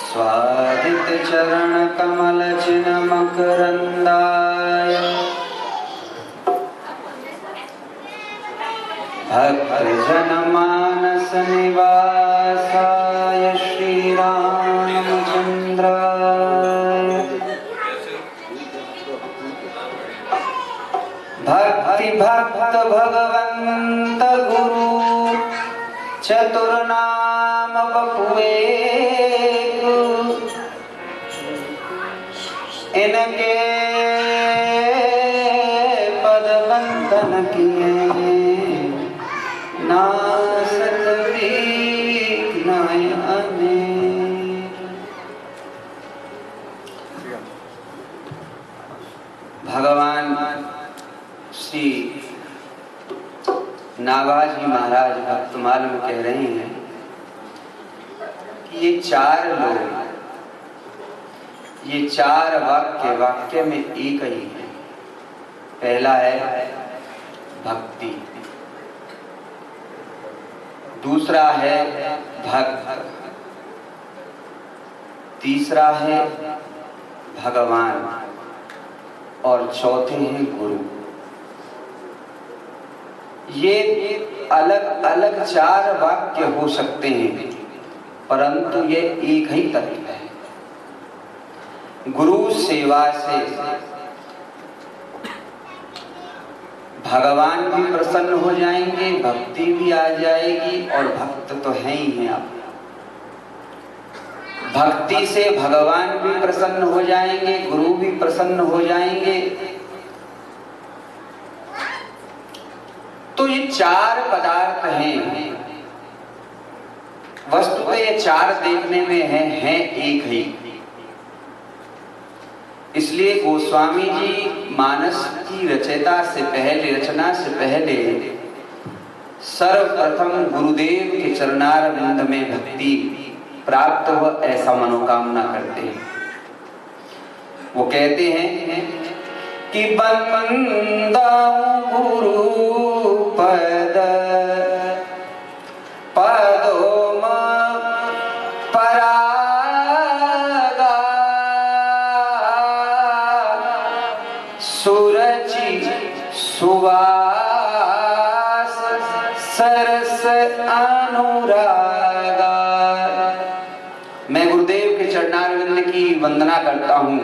स्वादित चरण कमल चिन्ह मकरंदाय भक्त जन मानस निवासाय श्री रामचंद्राय भक्ति भक्त भगवंत गुरु चतुर्नाम बपुए इनके पद बंधन किए नासत नयने। भगवान श्री नागाजी महाराज भक्तमाल में कह रहे हैं कि ये चार लोग, ये चार वाक्य में एक ही है। पहला है भक्ति, दूसरा है भक्त, तीसरा है भगवान और चौथे हैं गुरु। ये अलग अलग चार वाक्य हो सकते हैं परंतु ये एक ही तत्व है। गुरु सेवा से भगवान भी प्रसन्न हो जाएंगे, भक्ति भी आ जाएगी और भक्त तो है ही हैं आप। भक्ति से भगवान भी प्रसन्न हो जाएंगे, गुरु भी प्रसन्न हो जाएंगे। तो ये चार पदार्थ हैं, वस्तुतः ये चार देखने में हैं एक ही। इसलिए गोस्वामी जी मानस की रचना से पहले सर्वप्रथम गुरुदेव के चरणारविंद में भक्ति प्राप्त हो ऐसा मनोकामना करते हैं। वो कहते हैं कि बंदाऊं गुरु पद पदोम परागा सुरचि सुवास सरस अनुरागा। मैं गुरुदेव के चरणारविंद की वंदना करता हूँ।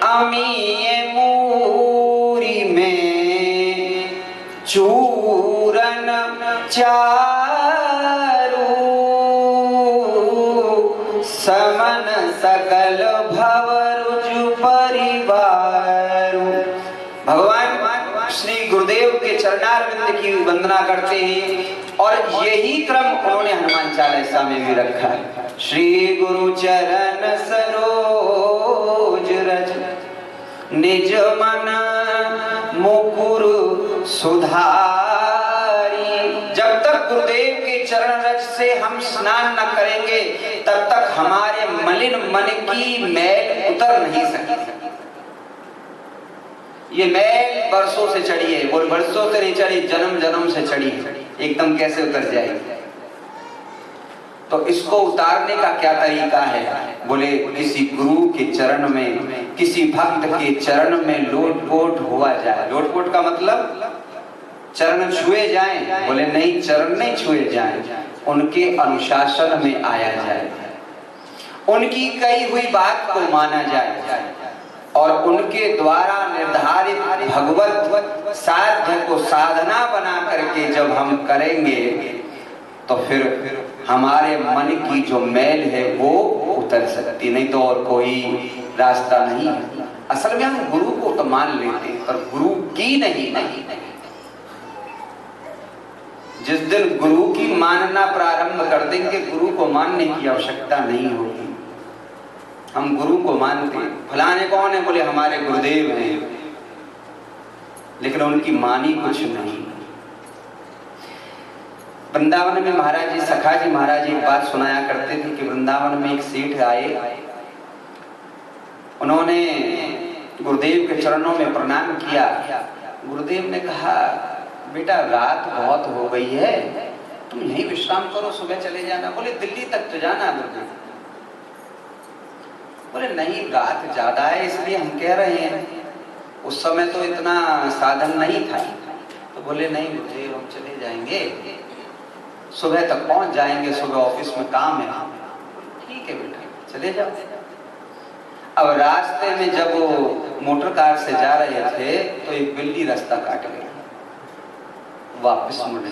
अमीय मूरी में चूरन चारू समन सकल भवरुजु परिवारु। भगवान श्री गुरुदेव के चरणारविंद की वंदना करते हैं और यही क्रम उन्होंने हनुमान चालीसा में भी रखा है। श्री गुरु चरण सरोज रज निज मन मुकुर सुधारी। जब तक गुरुदेव के चरण रज से हम स्नान न करेंगे तब तक हमारे मलिन मन की मैल उतर नहीं सकती। ये मैल बरसों से चढ़ी है, वो बरसों से नहीं चढ़ी, जन्म जन्म से चढ़ी है। एकदम कैसे उतर जाएगी? तो इसको उतारने का क्या तरीका है? बोले किसी गुरु के चरण में, किसी भक्त के चरण में लोटपोट हुआ जाए। लोटपोट का मतलब चरण छुए जाएं। बोले नहीं, चरण नहीं छुए जाएं, उनके अनुशासन में आया जाए, उनकी कही हुई बात को माना जाए और उनके द्वारा निर्धारित भगवत साध्य को साधना बना करके जब हम करेंगे तो फिर हमारे मन की जो मैल है वो उतर सकती, नहीं तो और कोई रास्ता नहीं है। असल में हम गुरु को तो मान लेते हैं पर गुरु की नहीं। जिस दिन गुरु की मानना प्रारंभ कर देंगे गुरु को मानने की आवश्यकता नहीं होगी। हम गुरु को मानते हैं। फलाने कौन है? बोले हमारे गुरुदेव हैं, लेकिन उनकी मानी कुछ नहीं। वृंदावन में महाराज जी, सखा जी महाराज एक बात सुनाया करते थे कि वृंदावन में एक सेठ आए, उन्होंने गुरुदेव के चरणों में प्रणाम किया। गुरुदेव ने कहा बेटा रात बहुत हो गई है, तुम यहीं विश्राम करो, सुबह चले जाना। बोले दिल्ली तक तो जाना है। बोले नहीं, रात ज्यादा है इसलिए हम कह रहे हैं, उस समय तो इतना साधन नहीं था। तो बोले नहीं मुझे, हम चले जाएंगे, सुबह तक पहुंच जाएंगे, सुबह ऑफिस में काम है। ठीक है बेटा, चले जाओ। अब रास्ते में जब वो मोटर कार से जा रहे थे तो एक बिल्ली रास्ता काट गई, वापस मुड़े।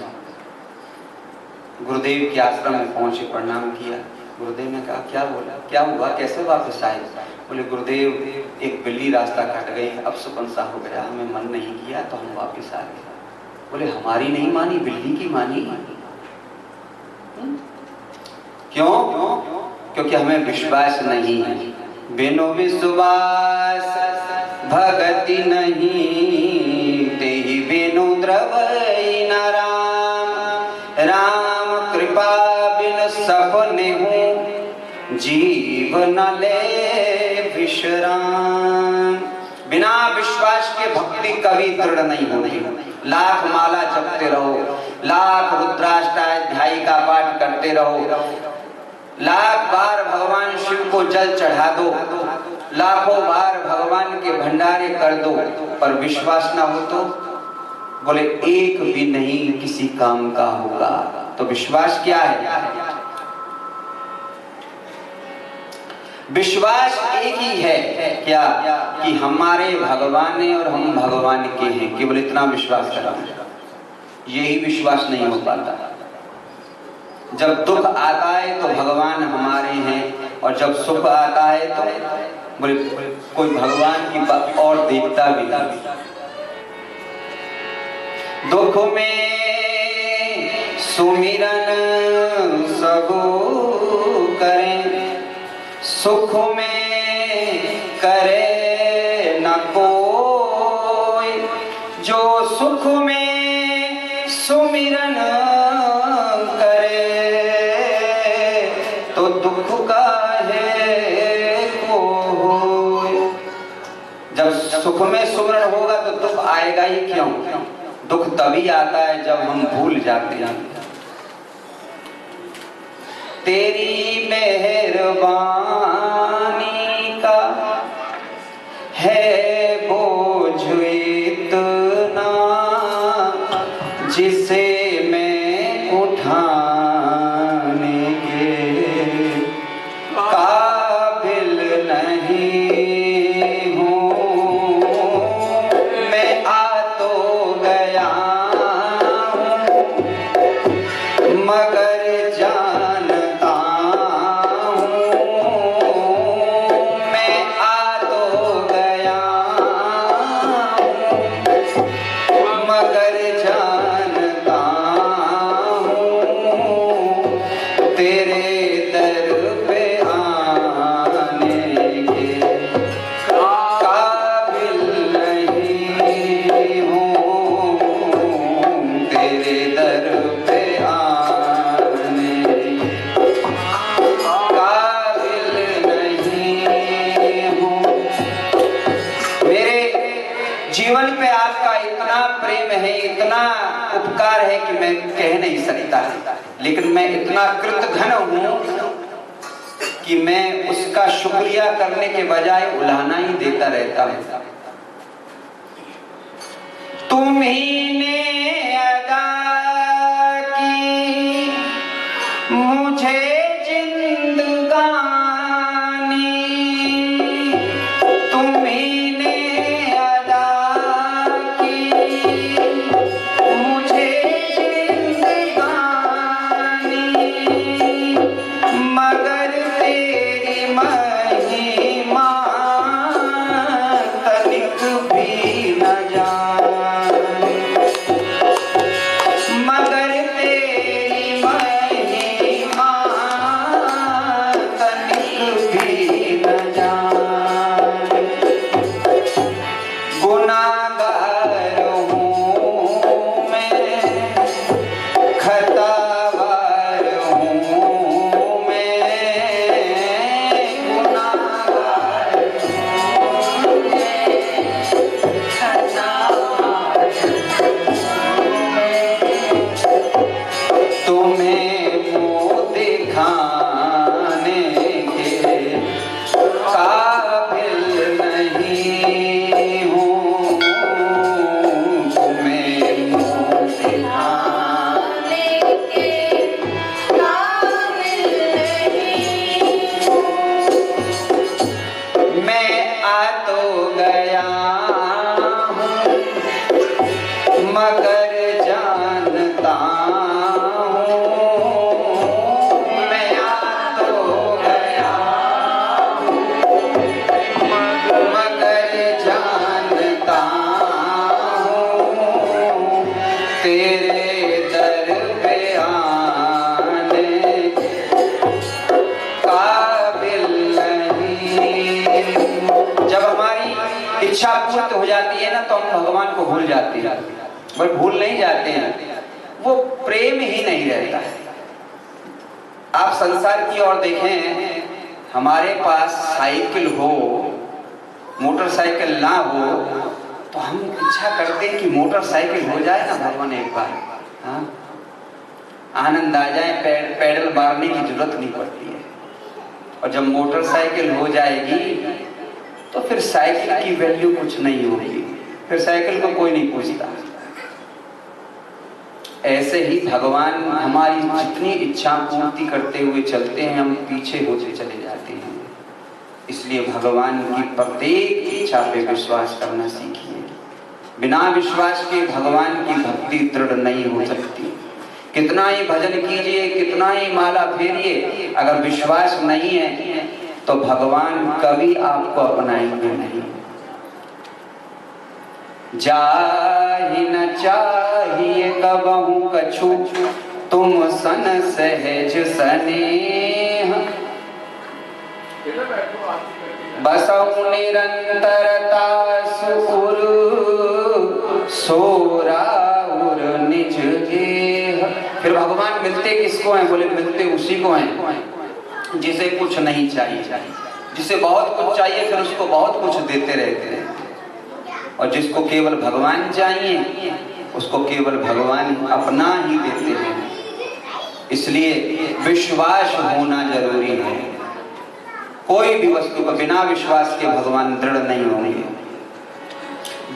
गुरुदेव के आश्रम में पहुंचे, प्रणाम किया। गुरुदेव ने कहा क्या बोला, क्या हुआ, कैसे वापस आए? बोले गुरुदेव एक बिल्ली रास्ता काट गई, अब सुपन सा हो गया, हमें मन नहीं किया तो हम वापस आ गए। बोले हमारी नहीं मानी, बिल्ली की मानी। क्यों? क्योंकि हमें विश्वास नहीं है। बिनु विश्वास भगति नहीं, तेहि बिनु द्रवई न राम। राम कृपा बिन सपने हूँ, जीव न ले विश्राम। बिना विश्वास के भक्ति कभी दृढ़ नहीं होती। लाख माला जपते रहो, लाख रुद्राष्टाध्यायी का पाठ करते रहो, लाख बार भगवान शिव को जल चढ़ा दो, लाखों बार भगवान के भंडारे कर दो, पर विश्वास ना हो तो बोले एक भी नहीं किसी काम का होगा। तो विश्वास क्या है? विश्वास एक ही है, क्या? कि हमारे भगवान है और हम भगवान के हैं, केवल इतना विश्वास करो। यही विश्वास नहीं हो पाता। जब दुख आता है तो भगवान हमारे हैं, और जब सुख आता है तो बोले कोई भगवान की बात और देखता भी नहीं। दुख में सुमिरन सबो करें, सुख में करे न कोई। जो सुख में सुमिरन करे तो दुख का है कोई। जब सुख में सुमिरन होगा तो दुख आएगा ही क्यों? दुख तभी आता है जब हम भूल जाते हैं। तेरी मेहरबानी का है बोझ इतना, जिसे मैं उठाने के काबिल नहीं हूँ। मैं आ तो गया मगर जानता हूँ, मैं आ तो गया मगर जानता हूँ, तेरे दर पे आने के काबिल नहीं हूँ, तेरे दर पे आने के काबिल नहीं हूँ। मेरे जीवन पे आपका इतना प्रेम है, इतना उपकार है कि मैं कह नहीं सकता, लेकिन मैं इतना कृतघ्न हूँ कि मैं उसका शुक्रिया करने के बजाय उलाहना ही देता रहता हूँ। तुम्ही ने अदा की मुझे जिंदगानी, तुम्ही ने अदा की मुझे जिंदगानी, मगर तेरी महिमा तनिक भी न जाने, मगर तेरी महिमा तुम्हें मुँह दिखाने के काबिल नहीं हूँ, तुम्हें मुँह दिखाने के काबिल नहीं हूँ। मैं आ तो गया हूँ मगर जानता इच्छा पूर्ण हो जाती है ना, तो हम भगवान को भूल जाते हैं। बट भूल नहीं जाते हैं, वो प्रेम ही नहीं रहता है। आप संसार की ओर देखें, हमारे पास साइकिल हो, मोटरसाइकिल ना हो, तो हम इच्छा करते हैं कि मोटरसाइकिल हो जाए ना भगवान एक बार, हाँ? आनंद आ जाए, पैडल मारने की जरूरत नहीं पड़ती है। और जब मोटरसाइकिल हो जाएगी तो फिर साइकिल की वैल्यू कुछ नहीं होगी, फिर साइकिल को कोई नहीं पूछता। ऐसे ही भगवान हमारी जितनी इच्छा पूर्ति करते हुए चलते हैं, हम पीछे होते चले जाते हैं। इसलिए भगवान की प्रत्येक इच्छा पे विश्वास करना सीखिए। बिना विश्वास के भगवान की भक्ति दृढ़ नहीं हो सकती। कितना ही भजन कीजिए, कितना ही माला फेरिए, अगर विश्वास नहीं है तो भगवान कभी आपको अपनाएंगे नहीं। जाहि न चाहिए कबहू कछु, तुम सन सहज सनेह। बसऊ निरंतरता सुर सोराउर निज गेह। फिर भगवान मिलते किसको हैं? बोले मिलते उसी को हैं जिसे कुछ नहीं चाहिए। जिसे बहुत कुछ चाहिए फिर उसको बहुत कुछ देते रहते हैं, और जिसको केवल भगवान चाहिए उसको केवल भगवान अपना ही देते हैं। इसलिए विश्वास होना जरूरी है। कोई भी वस्तु को बिना विश्वास के भगवान दृढ़ नहीं होंगे।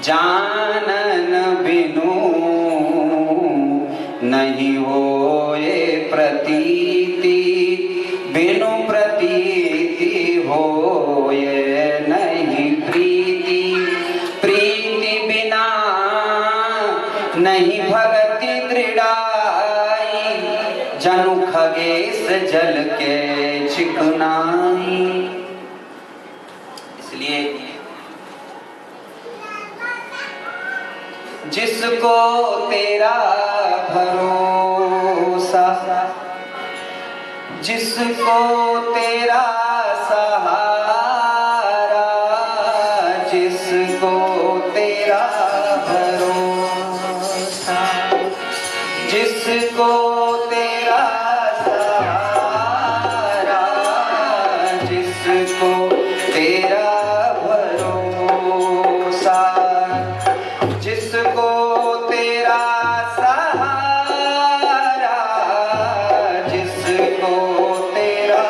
जानन बिनु नहीं होए प्रतीति, बिनु प्रतीति होए नहीं प्रीति। प्रीति बिना नहीं भगति दृढ़ाई, जनु खगेश जल के चिकनाई। इसलिए जिसको तेरा भरोसा, जिसको तेरा सहारा, जिसको तेरा भरोसा, जिसको तेरा सहारा, जिसको तेरा भरोसा, जिसको तेरा सहारा, जिसको तेरा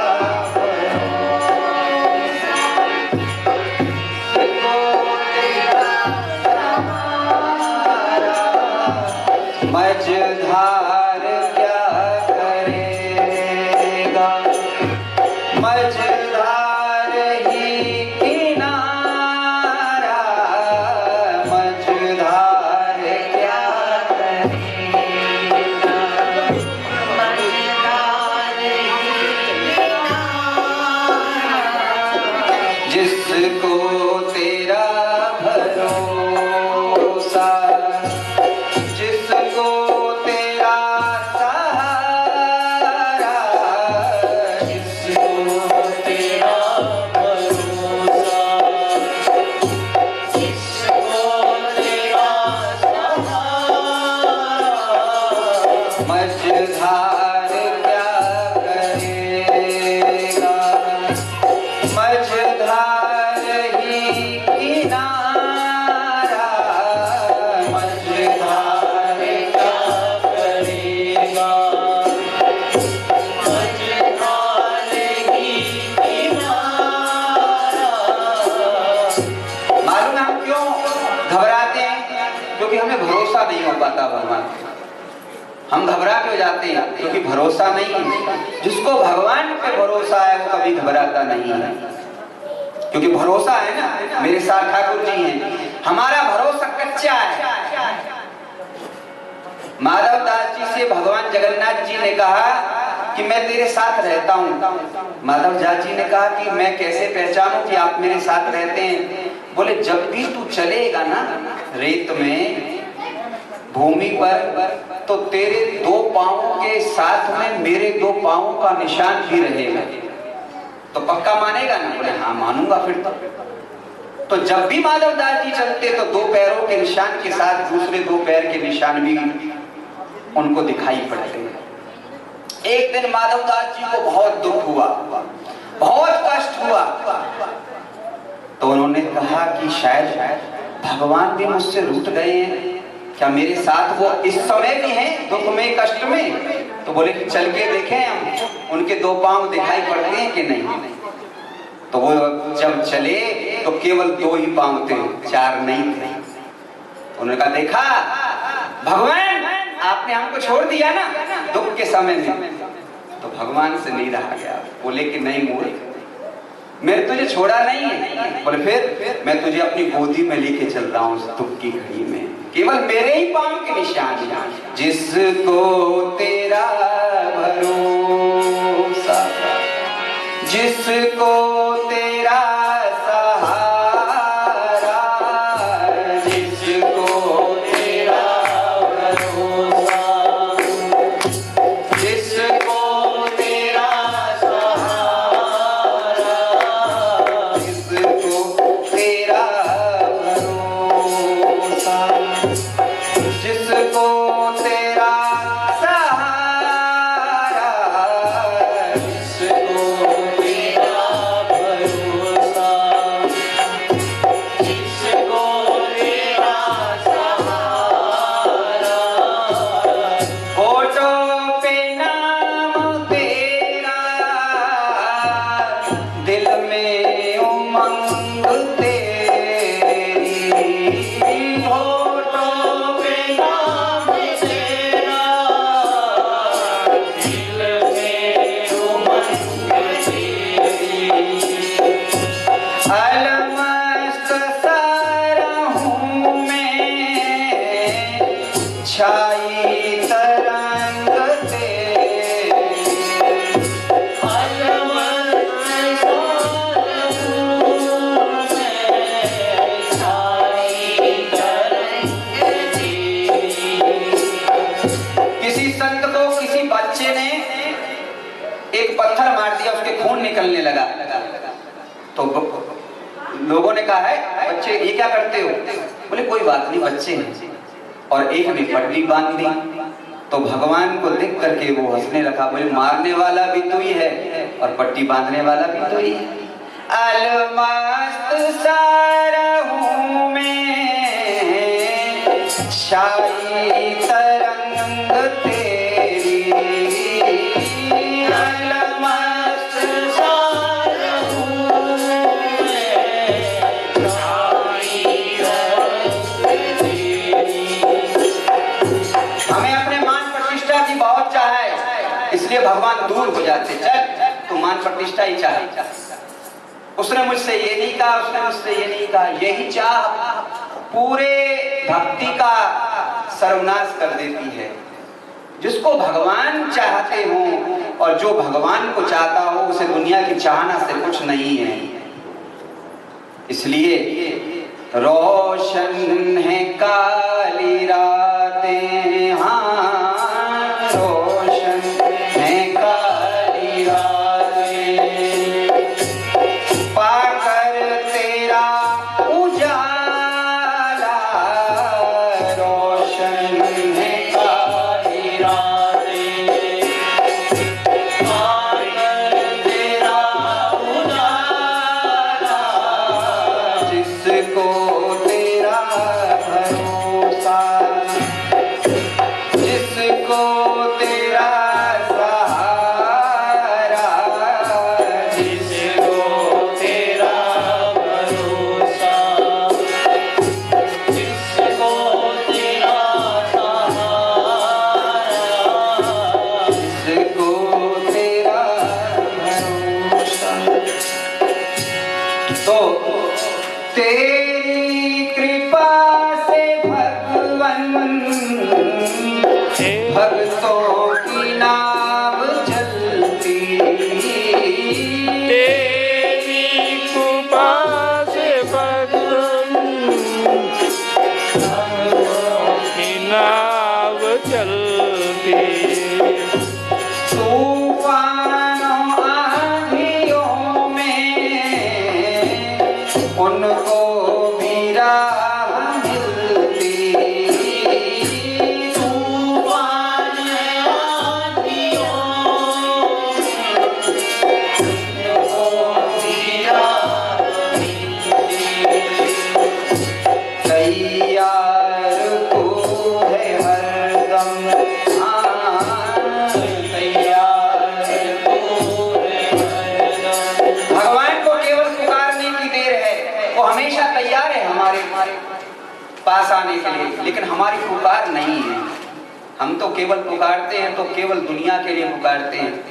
पाता भगवान। हम घबरा क्यों जाते हैं? क्योंकि भरोसा नहीं है। जिसको भगवान पे भरोसा है वो कभी घबराता नहीं है, क्योंकि भरोसा है ना। मेरे साथ ठाकुर जी हैं, हमारा भरोसा कच्चा है। माधव दास जी से भगवान जगन्नाथ जी ने कहा कि मैं तेरे साथ रहता हूँ। माधव दास जी ने कहा कि मैं कैसे पहचानूं कि आप मेरे साथ रहते हैं? बोले जब भी तू चलेगा ना रेत में, भूमि पर, तो तेरे दो पांवों के साथ में मेरे दो पांवों का निशान भी रहेगा। तो पक्का मानेगा ना? बोले हाँ मानूंगा। फिर तो जब भी माधव दास जी चलते तो दो पैरों के निशान के साथ दूसरे दो पैर के निशान भी उनको दिखाई पड़ते हैं। एक दिन माधव दास जी को बहुत दुख हुआ, बहुत कष्ट हुआ, तो उन्होंने कहा कि शायद भगवान भी मुझसे रूठ गए हैं, क्या मेरे साथ वो इस समय भी हैं दुख में कष्ट में? तो बोले कि चल के देखें हम, उनके दो पांव दिखाई पड़ते हैं कि नहीं? तो वो जब चले तो केवल दो ही पांव थे, चार नहीं थे। उन्होंने कहा देखा भगवान आपने हमको छोड़ दिया ना दुख के समय में। तो भगवान से नहीं रहा गया। बोले कि नहीं मूर्ख, मैंने तुझे छोड़ा नहीं है। बोले फिर? मैं तुझे अपनी गोदी में लेके चल रहा हूँ उस दुख की घड़ी में, केवल मेरे ही पांव के निशान। जिसको तेरा भरोसा, जिसको तेरा सहारा, जिसको तेरा भरोसा, जिसको तेरा सहारा, जिसको तेरा भरोसा, जिसको तेरा सहारा, जिसको तेरा भरोसा, जिसको तेरा सहारा, होठों पे नाम तेरा, दिल में उमंग तेरी, होठों पे नाम तेरा, दिल में उमंग तेरी। अलमस्त सारा हूँ मैं, छाई तरंग तेरी। अलमस्त सारा हूँ मैं, छाई तरंग तेरी। किसी संत को किसी बच्चे ने एक पत्थर मार दिया, उसके खून निकलने लगा। तो लोगों ने कहा है बच्चे ये क्या करते हो? बोले कोई बात नहीं, बच्चे हैं। और एक ने पट्टी बांध दी। तो भगवान को देख करके वो हंसने लगा। बोले मारने वाला भी तू ही है और पट्टी बांधने वाला भी तू ही है। अलमस्त सारा हूँ मैं, छाई तरंग तेरी। अलमस्त सारा हूँ मैं, छाई तरंग तेरी। हमें अपने मान प्रतिष्ठा की बहुत चाह है, इसलिए भगवान दूर हो जाते। चल तू मान प्रतिष्ठा ही चाहे। उसने मुझसे ये नहीं कहा, उसने मुझसे ये नहीं कहा। यही चाह पूरे भक्ति का सर्वनाश कर देती है। जिसको भगवान चाहते हो और जो भगवान को चाहता हो उसे दुनिया की चाहना से कुछ नहीं है। इसलिए रोशन है काली रातें, हाँ रोशन है काली रातें, पाकर तेरा उजाला, रोशन है काली रातें, पाकर तेरा उजाला, जिसको तेरा भरोसा, जिसको तेरा सहारा, तेरा भरोसा। तो तेरी कृपा से भगवन भक्तों की नाव चलती, तेरी कृपा से भगवन की नाव चलती। तूफानों आंधियों में उनको भी राह मिलती, तूफान आंधियों में उनको भी राह मिलती। तैयार तू है हरदम, भगवान को केवल पुकारने की देर है, वो हमेशा तैयार है हमारे पास आने के लिए, लेकिन हमारी पुकार नहीं है। हम तो केवल पुकारते हैं तो केवल दुनिया के लिए पुकारते हैं।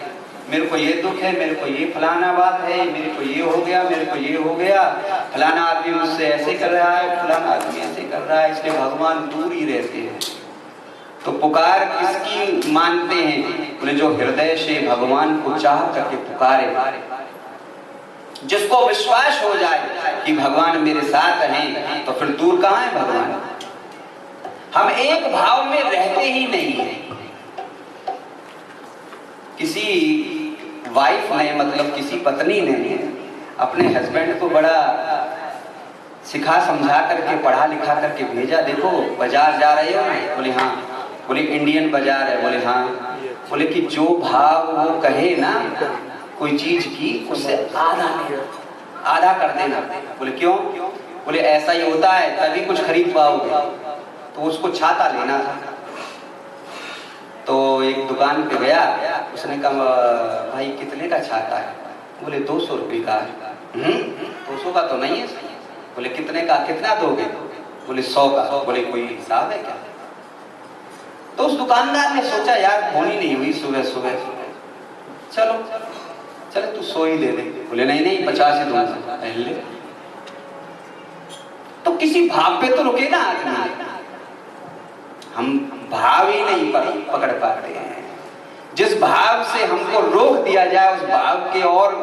मेरे को ये दुख है, मेरे को ये फलाना बात है, मेरे को ये हो गया, मेरे को ये हो गया, फलाना आदमी मुझसे ऐसे कर रहा है, फलाना आदमी ऐसे कर रहा है, इसलिए भगवान दूर ही रहते हैं। तो पुकार किसकी मानते हैं? बोले जो हृदय से भगवान को चाह करके पुकारे, जिसको विश्वास हो जाए कि भगवान मेरे साथ हैं, तो फिर दूर कहाँ है भगवान। हम एक भाव में रहते ही नहीं है। किसी वाइफ ने, मतलब किसी पत्नी ने अपने हस्बैंड को बड़ा सिखा समझा करके, पढ़ा लिखा करके भेजा। देखो बाजार जा रहे हो? बोले हाँ। बोले इंडियन बाजार है? बोले हाँ। बोले कि जो भाव वो कहे ना कोई चीज की, उससे आधा कर देना। बोले क्यों? बोले ऐसा ही होता है, तभी कुछ खरीद पाओगे। तो उसको छाता लेना था, तो एक दुकान पे गया, उसने कहा भाई कितने का छाता है? बोले 200 रुपये का है। 200 का तो नहीं है। बोले कितने का, कितना दोगे? बोले 100 का। बोले कोई हिसाब है क्या? तो उस दुकानदार ने सोचा यार फोन ही नहीं हुई सुबह सुबह, चलो चलो तू 100 ही दे दे। बोले नहीं नहीं 50 ही दूंगा। तो किसी भाव पे तो रुके ना आदमी। हम भाव ही नहीं पकड़ पाते हैं। जिस भाव से हमको रोक दिया जाए, उस भाव के और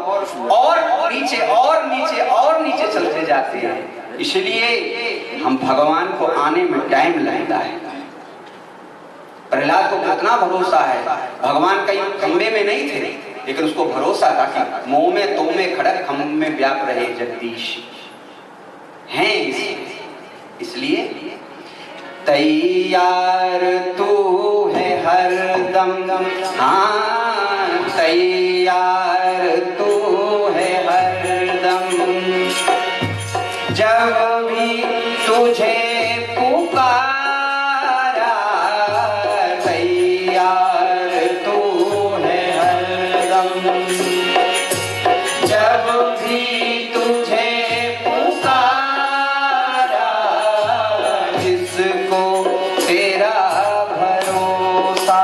नीचे और नीचे और नीचे चलते जाते हैं। इसलिए हम भगवान को आने में टाइम लगता है। प्रहलाद को कितना भरोसा है, भगवान कहीं खंबे में नहीं थे, लेकिन उसको भरोसा था कि मोह में तुम में खड़क हम में व्याप रहे जगदीश हैं। इसलिए तैयार तू है हरदम, हाँ तैयार तू है हरदम। जब भी तुझे पुकारा, तैयार तू है हरदम। जब भी तुझे पुकारा, जिसको तेरा भरोसा,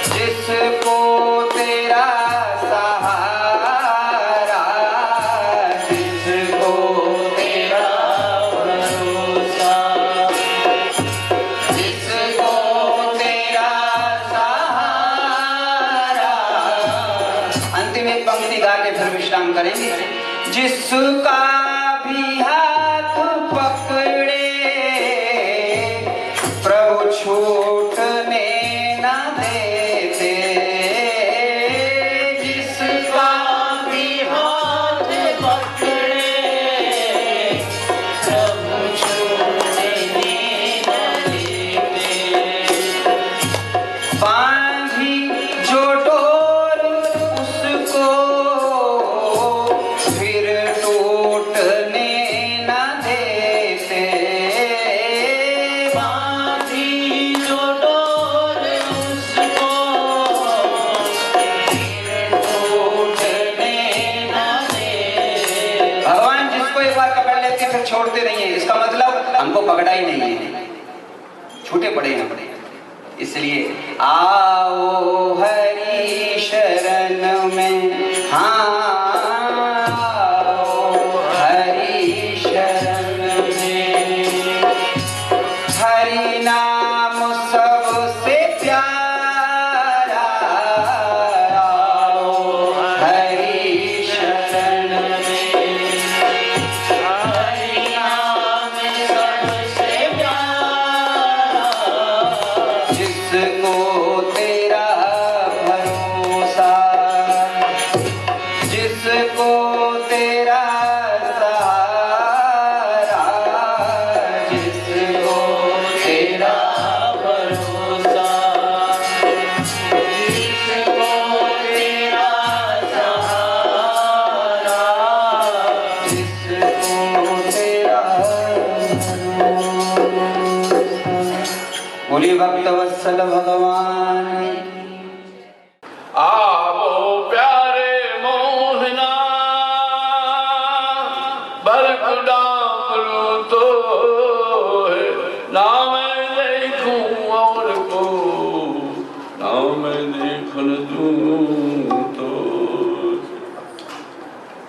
जिसको तेरा सहारा, जिसको तेरा भरोसा, जिसको तेरा सहारा। अंतिम एक पंक्ति गा के फिर विश्राम करेंगे। जिसका भी हाथ पकड़े प्रभु छूटने न देते, जिसका भी हाथ पकड़े प्रभु छूटने न देते। बांधी जो डोर उसको फिर टूटने न देते, बांधी जो डोर उसको फिर टूटने न देते। भगवान जिसको एक बार पकड़ लेते हैं फिर छोड़ते नहीं है। इसका मतलब हमको पकड़ा ही नहीं है, छूटे पड़े हैं। इसलिए आओ हरि शरण में, हाँ आओ हरि शरण में। हरि नाम सबसे प्यारा, आओ हरि शरण में। हरि नाम सबसे प्यारा, जिसको तेरा भरोसा, जिसको तेरा सहारा, जिसको तेरा भरोसा, जिसको तेरा सहारा, जिसको तेरा भरोसा। बोलिए भक्तवत्सल भगवान। आवो प्यारे मोहना बरकुडामरू तो ना मैं देखूं और को ना मैं देखन दूं तो।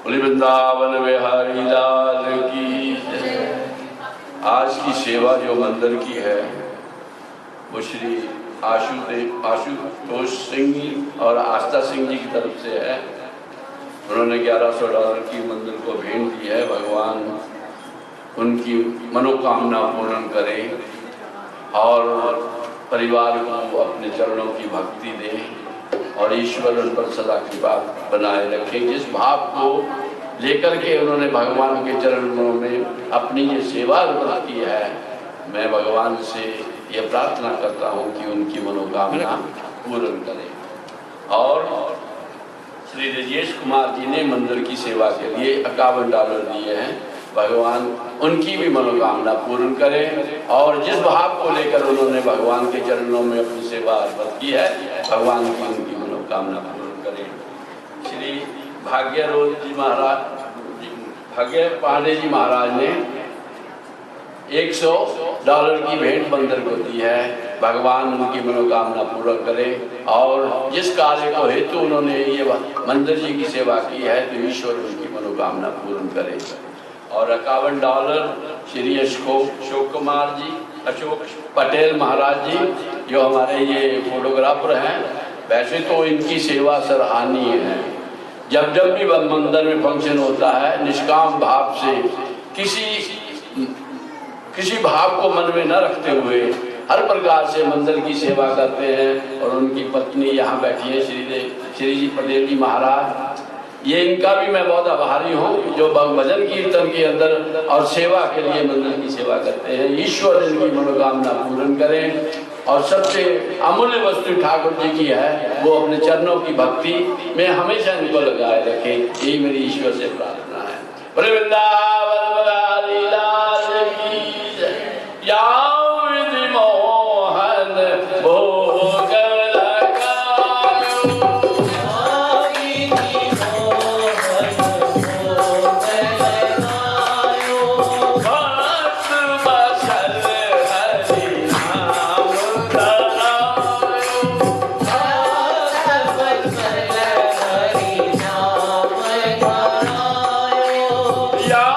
बोले वृंदावन बिहारी लाल की जय। आज की सेवा जो मंदिर की है वो श्री आशुतोष सिंह जी और आस्था सिंह जी की तरफ से है। उन्होंने $1100 की मंदिर को भेंट दी है। भगवान उनकी मनोकामना पूर्ण करे और परिवार को अपने चरणों की भक्ति दे और ईश्वर उन पर सदा कृपा बनाए रखे। जिस भाव को लेकर के उन्होंने भगवान के चरणों में अपनी ये सेवा की है, मैं भगवान से यह प्रार्थना करता हूँ कि उनकी मनोकामना पूर्ण करें। और श्री राजेश कुमार जी ने मंदिर की सेवा के लिए $51 दिए हैं। भगवान उनकी भी मनोकामना पूर्ण करें और जिस भाव को लेकर उन्होंने भगवान के चरणों में अपनी सेवा अर्पित की है, भगवान की उनकी मनोकामना पूर्ण करें। श्री भाग्यरोध जी महाराज, भाग्य पांडे जी महाराज ने $100 की भेंट मंदिर को दी है। भगवान उनकी मनोकामना पूरा करे और जिस कार्य को हेतु उन्होंने ये मंदिर जी की सेवा की है तो ईश्वर उनकी मनोकामना पूर्ण करे। और $51 श्री अशोक कुमार जी, अशोक पटेल महाराज जी जो हमारे ये फोटोग्राफर हैं। वैसे तो इनकी सेवा सराहनीय है। जब जब भी मंदिर में फंक्शन होता है निष्काम भाव से किसी भाव को मन में न रखते हुए हर प्रकार से मंदिर की सेवा करते हैं। और उनकी पत्नी यहाँ बैठी है श्री जी पटेल जी महाराज। ये इनका भी मैं बहुत आभारी हूँ जो भजन कीर्तन के अंदर और सेवा के लिए मंदिर की सेवा करते हैं। ईश्वर इनकी मनोकामना पूर्ण करें और सबसे अमूल्य वस्तु ठाकुर जी की है वो अपने चरणों की भक्ति में हमेशा इनको लगाए रखें। यही मेरी ईश्वर से प्रार्थना है। वृंदावन बिहारी लाल की जय। विधि मोहन भोग Yeah.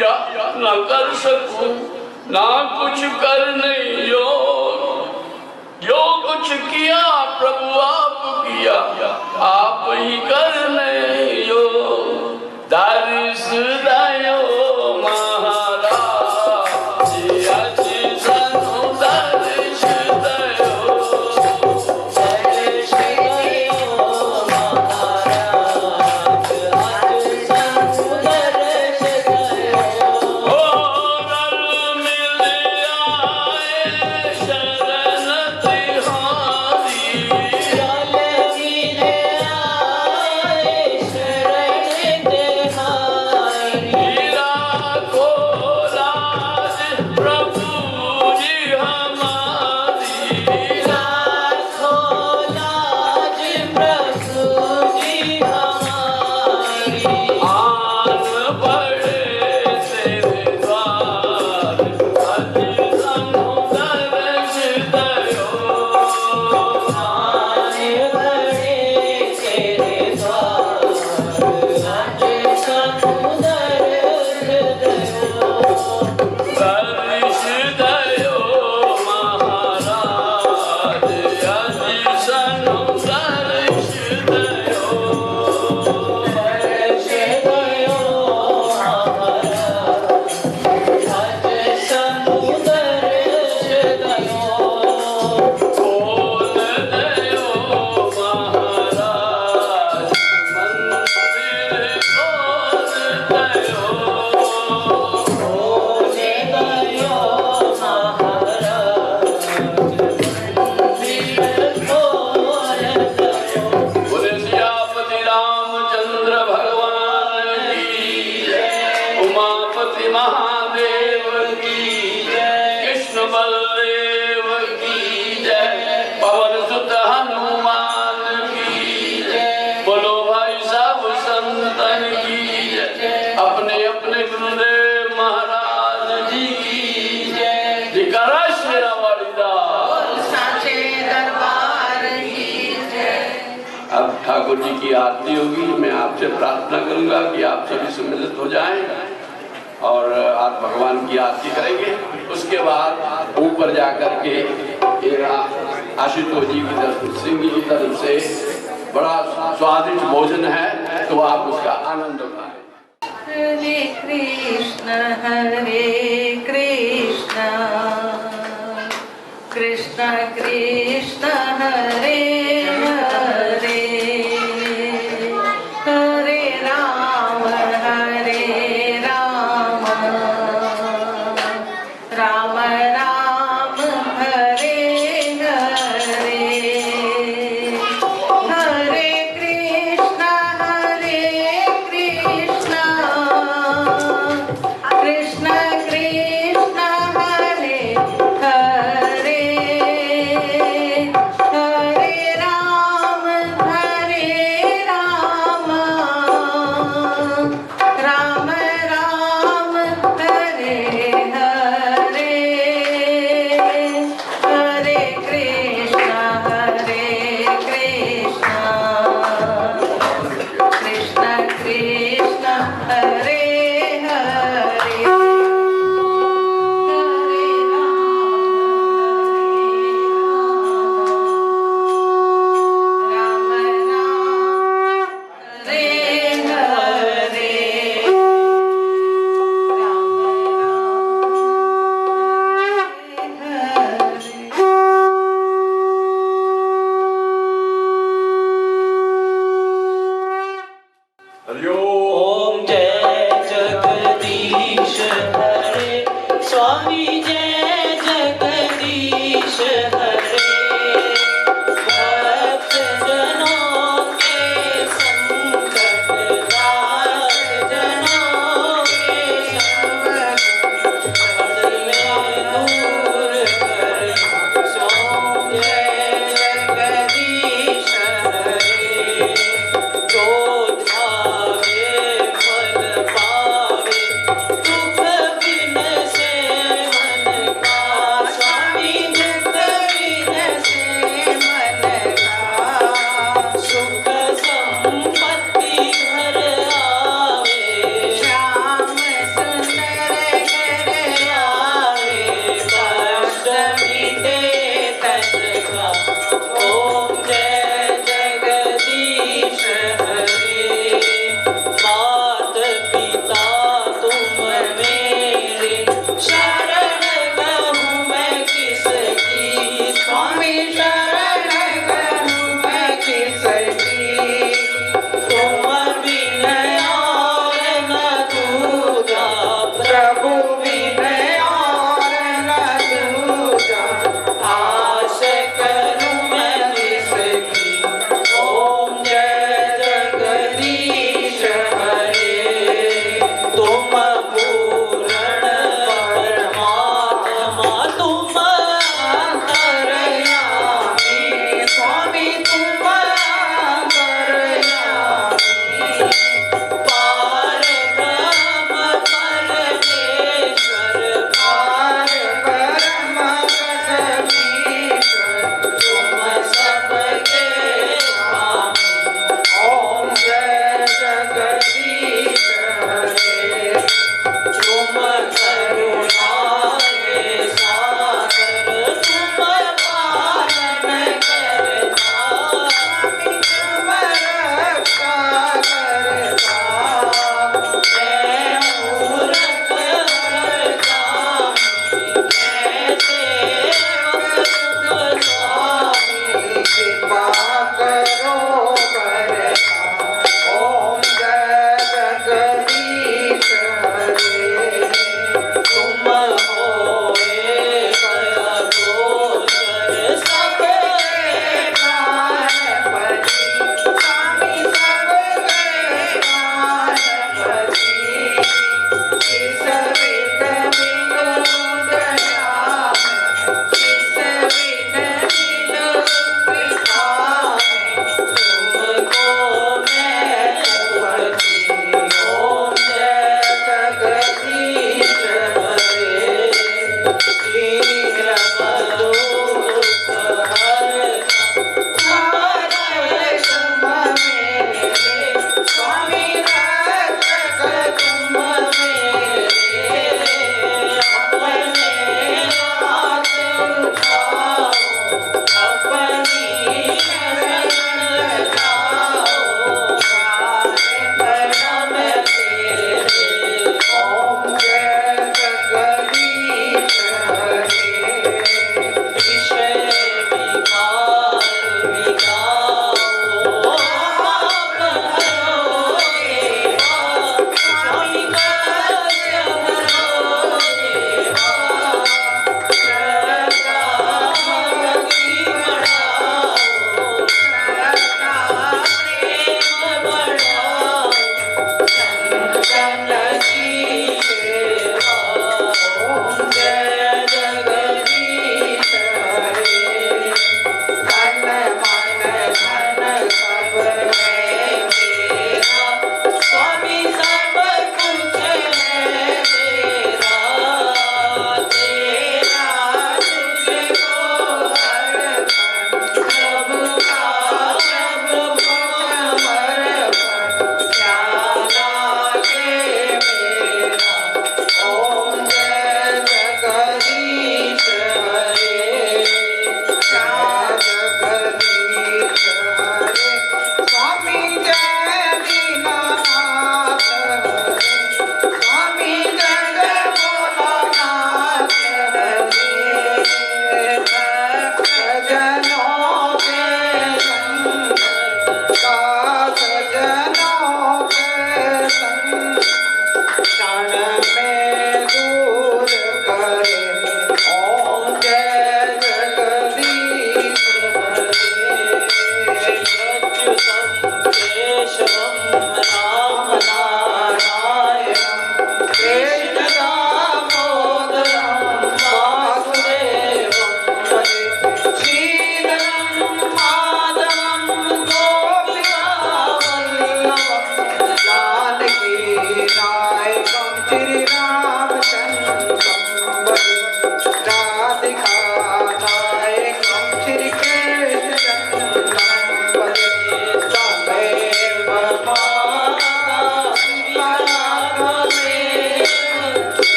किया ना कर सकूं, ना कुछ करने जो कुछ किया प्रभु आप किया, आप ही करने यो। दर्श दयो महाराज अति सनु दर्श दयो, दर्श दयो महाराज अति सनु दर्श दयो। ओ रल मिल आए शरण तिहारी, रल मिल आए शरण तिहारी। राखो लाज प्रभु जी हमारी, राखो लाज प्रभु जी हमारी। आन पड़े तेरे द्वार अति सनु दर्श दयो, आन पड़े तेरे द्वार अति सनु दर्श दयो, दर्श दयो महाराज अति सनु दर्श दयो, दर्श दयो महाराज अति सनु दर्श दयो। खोल दयो महाराज मंदिर खोल दयो, खोल दयो महाराज मंदिर खोल दयो। बोले सियापति रामचंद्र भगवान की जय, उमापति महादेव की जय, कृष्ण बलदेव की जय, पवन सुत हनुमान की जय। बोलो भाई साहब संतन की जय, अपने अपने गुरुदेव महाराज जी की जय। जिकरा शेरा वालीदास साचे दरबार की जय। अब ठाकुर जी की आरती होगी। मैं आपसे प्रार्थना करूंगा कि आप सभी सम्मिलित हो जाएं और आज भगवान की आरती करेंगे। उसके बाद ऊपर जाकर के ये आशुतोष जी की तरफ, सिंह जी की तरफ से बड़ा स्वादिष्ट भोजन है, तो आप उसका आनंद उठाएं। हरे कृष्ण कृष्ण कृष्ण हरे हरे, हरे राम राम राम हरे हरे। हरे कृष्ण कृष्ण कृष्ण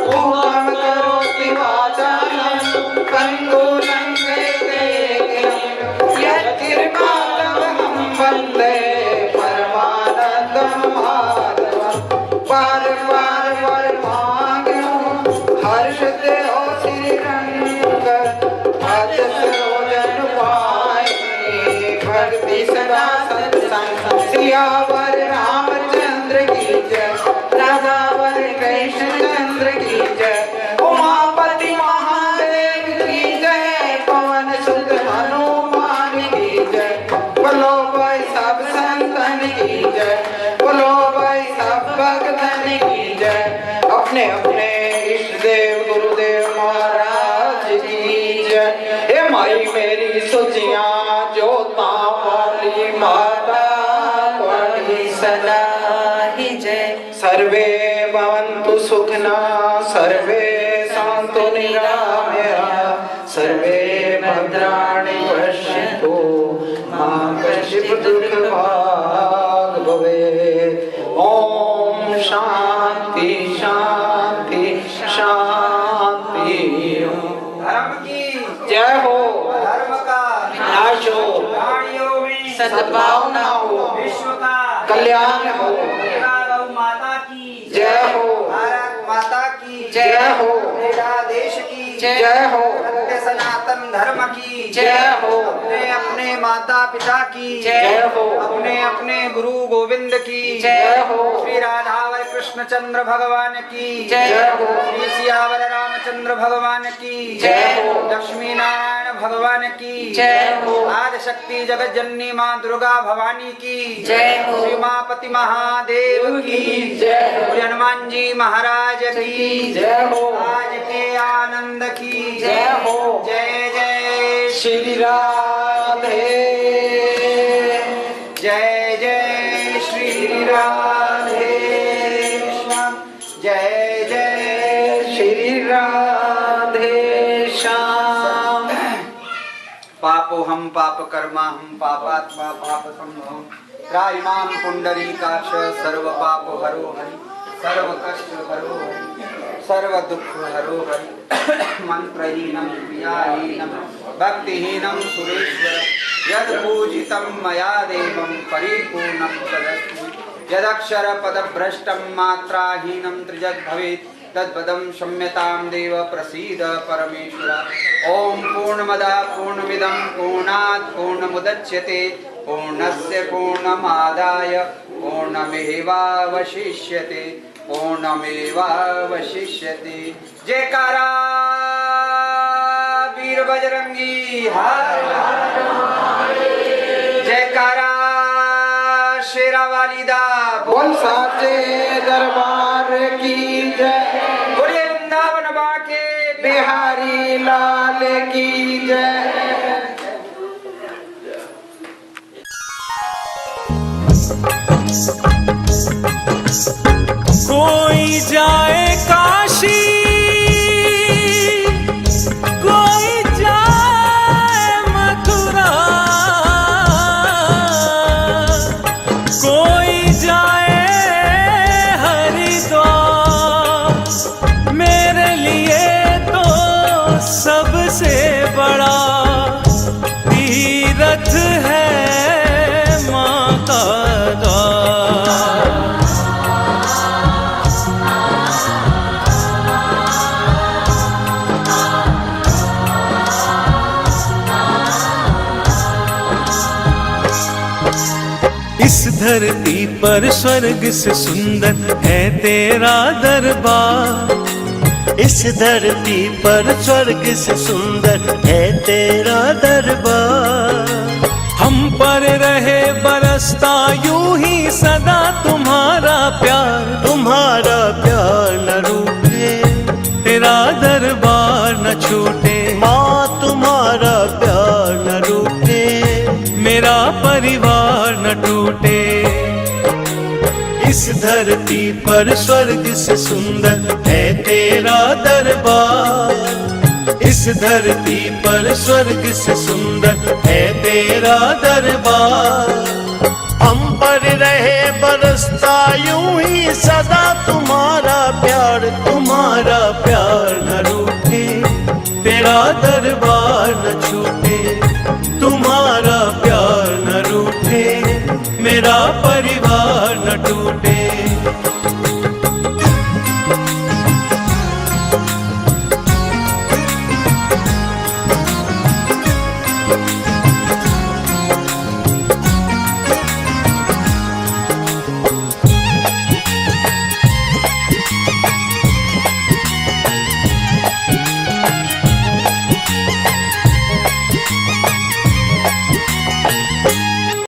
पूर्णं करोति वाचालं पङ्गुं लङ्घयते यत्कृपातमहं वन्दे परमानन्दं माधवं पार पार परमागमं हर्षते हो श्रीरंग भज सरोजन पाए भक्ति सदा सत्संग सियावर रामचंद्र की जय राधावर कृष्ण चंद्र की जय उमापति महादेव की जय पवन सुत हनुमान की जय बोलो भाई सब संतन की जय बोलो भाई सब भक्तन की जय अपने अपने इष्ट देव गुरुदेव महाराज की जय हे माई मेरी सुचियां जोता वाली माता बड़ी सदा ही जय सर्वे भवन्तु सुखिना सर्वे सन्तु निरामया सर्वे भद्राणि पश्यन्तु मा कश्चित् दुःखभाग् भवेत् ॐ शान्ति शान्ति शान्ति धर्म की जय हो धर्म का नाश हो प्राणियों में सद्भावना हो विश्व का कल्याण हो गौ माता की जय हो भारत माता की जय हो मेरा देश की जय हो सत्य सनातन धर्म की जय हो अपने अपने माता पिता की जय हो अपने अपने गुरु गोविंद की जय हो श्री राधावर कृष्ण चंद्र भगवान की जय हो श्री सियावर रामचंद्र भगवान की जय हो लक्ष्मी नारायण भगवान की जय हो आदि शक्ति जगत जननी माँ दुर्गा भवानी की जय हो श्री मापति महादेव की जय हो श्री हनुमान जी महाराज की जय हो आज के आनंद की जय हो जय जय श्री राधे जय जय श्री राधे श्याम जय जय श्री राधे श्याम पापो हम पाप कर्मा हम पापात्मा पाप संभव त्रायमाम पुंडरीकाक्ष सर्व पाप हरो हरि सर्व कष्ट हरो हरि सर्व दुख हरो हरि मंत्रहीनम क्रियाहीनम भक्तिहीनम सुरेश्वर यद पूजितं मया देवं परिपूर्णं तदस्तु यदक्षर पदभ्रष्टं मात्राहीनं त्रिजग भवेत् तद्वदं क्षम्यतां देव प्रसीद परमेश्वर ओम पूर्णमदः पूर्णमिदं पूर्णात् पूर्णमुदच्यते पूर्णस्य पूर्णमादाय पूर्णमेवावशिष्यते पूर्णमेवावशिष्यते जयकारा वीर बजरंगी हर जयकारा शेरा वालिदा बोल साचे दरबार की जय बोलिए वृंदावन बाके बिहारी लाल की जय कोई जाए काशी कोई जाए मथुरा कोई जाए हरिद्वार मेरे लिए तो सबसे बड़ा तीर्थ है माँ का द्वार। इस धरती पर स्वर्ग से सुंदर है तेरा दरबार। इस धरती पर स्वर्ग से सुंदर है तेरा दरबार। हम पर रहे बरसता यूं ही सदा तुम्हारा प्यार। तुम्हारा प्यार न रूठे, तेरा दरबार न छूटे। माँ तुम्हारा प्यार न रूठे, मेरा परिवार न टूटे। इस धरती पर स्वर्ग से सुंदर है तेरा दरबार। इस धरती पर स्वर्ग से सुंदर है तेरा दरबार। हम पर रहे बरसता यूं ही सदा तुम्हारा प्यार न रूठे, तेरा दरबार न छूटे, तुम्हारा प्यार न रूठे, मेरा